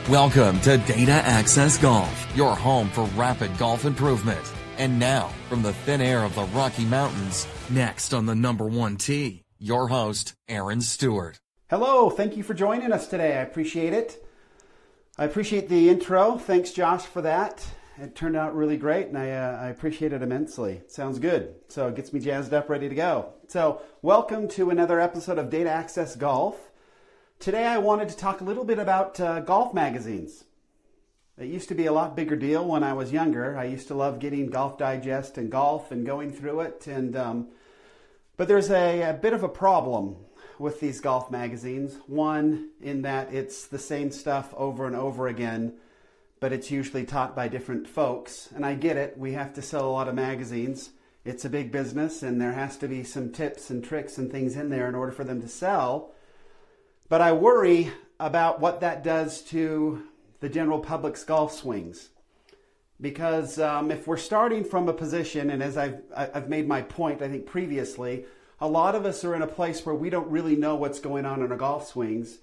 Welcome to Data Access Golf, your home for rapid golf improvement. And now, from the thin air of the Rocky Mountains, next on the number one tee, your host, Aaron Stewart. Hello, thank you for joining us today. I appreciate it. I appreciate the intro. Thanks, Josh, for that. It turned out really great, and I appreciate it immensely. Sounds good. So it gets me jazzed up, ready to go. So welcome to another episode of Data Access Golf. Today I wanted to talk a little bit about golf magazines. It used to be a lot bigger deal when I was younger. I used to love getting Golf Digest and Golf and going through it. But there's a bit of a problem with these golf magazines. One, in that it's the same stuff over and over again, but it's usually taught by different folks. And I get it. We have to sell a lot of magazines. It's a big business, and there has to be some tips and tricks and things in there in order for them to sell. But I worry about what that does to the general public's golf swings. Because if we're starting from a position, and as I've made my point, I think previously, a lot of us are in a place where we don't really know what's going on in our golf swings.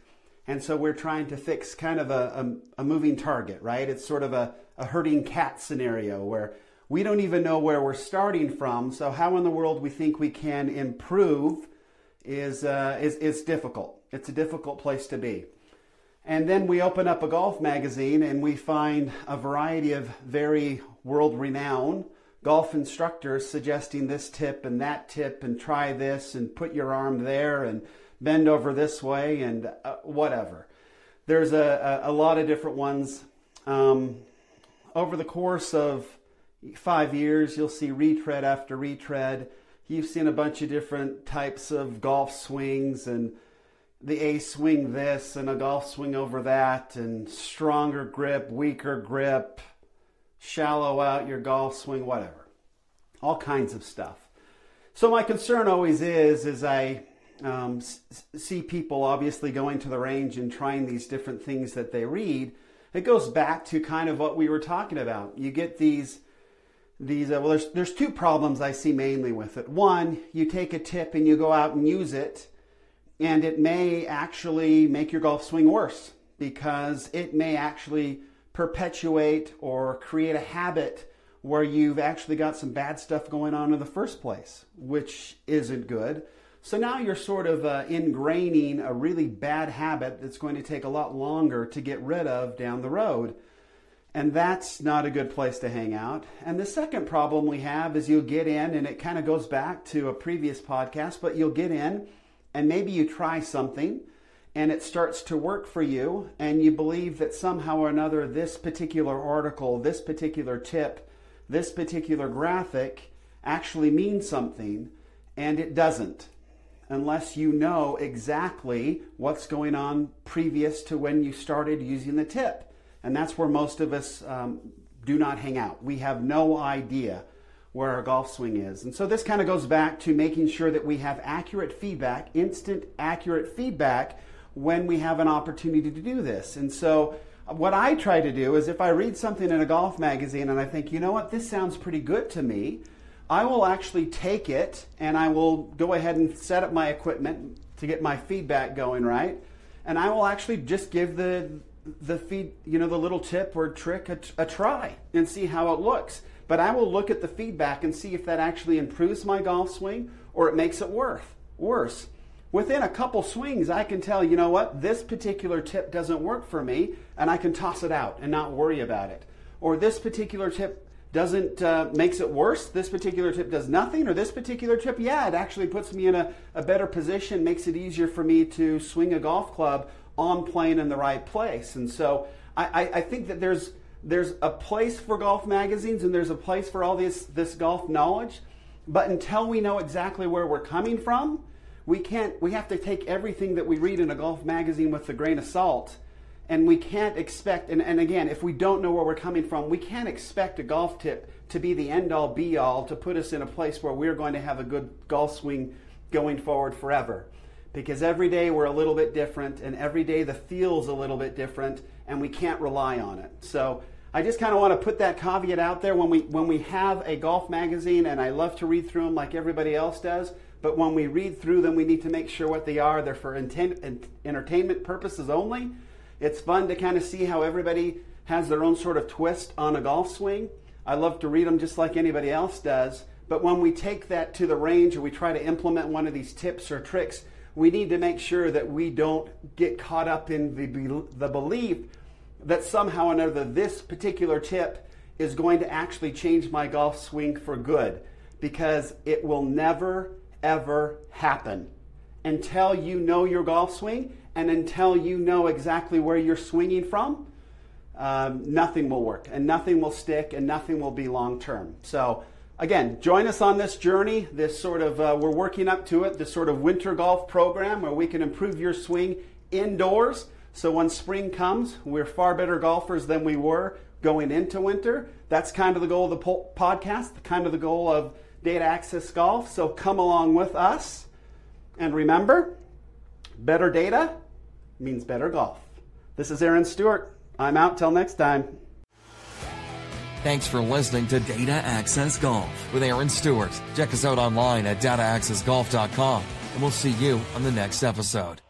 And so we're trying to fix kind of a moving target, right? It's sort of a herding cat scenario where we don't even know where we're starting from. So how in the world we think we can improve is difficult. It's a difficult place to be. And then we open up a golf magazine and we find a variety of very world-renowned golf instructors suggesting this tip and that tip and try this and put your arm there and bend over this way and whatever. There's a lot of different ones. Over the course of 5 years, you'll see retread after retread. You've seen a bunch of different types of golf swings and the A swing this and a golf swing over that and stronger grip, weaker grip, shallow out your golf swing, whatever. All kinds of stuff. So my concern always is I see people obviously going to the range and trying these different things that they read. It goes back to kind of what we were talking about. You get these well, there's two problems I see mainly with it. One, you take a tip and you go out and use it, and it may actually make your golf swing worse because it may actually perpetuate or create a habit where you've actually got some bad stuff going on in the first place, which isn't good. So now you're sort of ingraining a really bad habit that's going to take a lot longer to get rid of down the road. And that's not a good place to hang out. And the second problem we have is you'll get in, and it kind of goes back to a previous podcast, but you'll get in and maybe you try something and it starts to work for you and you believe that somehow or another this particular article, this particular tip, this particular graphic actually means something, and it doesn't unless you know exactly what's going on previous to when you started using the tip. And that's where most of us do not hang out. We have no idea where our golf swing is. And so this kind of goes back to making sure that we have accurate feedback, instant accurate feedback when we have an opportunity to do this. And so what I try to do is if I read something in a golf magazine and I think, you know what, this sounds pretty good to me, I will actually take it and I will go ahead and set up my equipment to get my feedback going right. And I will actually just give the little tip or trick a try and see how it looks. But I will look at the feedback and see if that actually improves my golf swing or it makes it worse. Within a couple swings, I can tell, you know what, this particular tip doesn't work for me, and I can toss it out and not worry about it. Or this particular tip makes it worse, this particular tip does nothing, or this particular tip, it actually puts me in a better position, makes it easier for me to swing a golf club on plane in the right place. And so I think that there's a place for golf magazines and there's a place for all this golf knowledge, but until we know exactly where we're coming from, we have to take everything that we read in a golf magazine with a grain of salt, and we can't expect, and again, if we don't know where we're coming from, we can't expect a golf tip to be the end-all be-all to put us in a place where we're going to have a good golf swing going forward forever. Because every day we're a little bit different, and every day the feel's a little bit different, and we can't rely on it. So I just kind of want to put that caveat out there when we have a golf magazine, and I love to read through them like everybody else does, but when we read through them, we need to make sure what they are. They're for entertainment purposes only. It's fun to kind of see how everybody has their own sort of twist on a golf swing. I love to read them just like anybody else does. But when we take that to the range or we try to implement one of these tips or tricks, we need to make sure that we don't get caught up in the belief that somehow or another this particular tip is going to actually change my golf swing for good, because it will never, ever happen until you know your golf swing and until you know exactly where you're swinging from. Nothing will work and nothing will stick and nothing will be long term. So again, join us on this journey, this sort of, we're working up to it, this sort of winter golf program where we can improve your swing indoors. So when spring comes, we're far better golfers than we were going into winter. That's kind of the goal of the podcast, kind of the goal of Data Access Golf. So come along with us. And remember, better data means better golf. This is Aaron Stewart. I'm out till next time. Thanks for listening to Data Access Golf with Aaron Stewart. Check us out online at dataaccessgolf.com, and we'll see you on the next episode.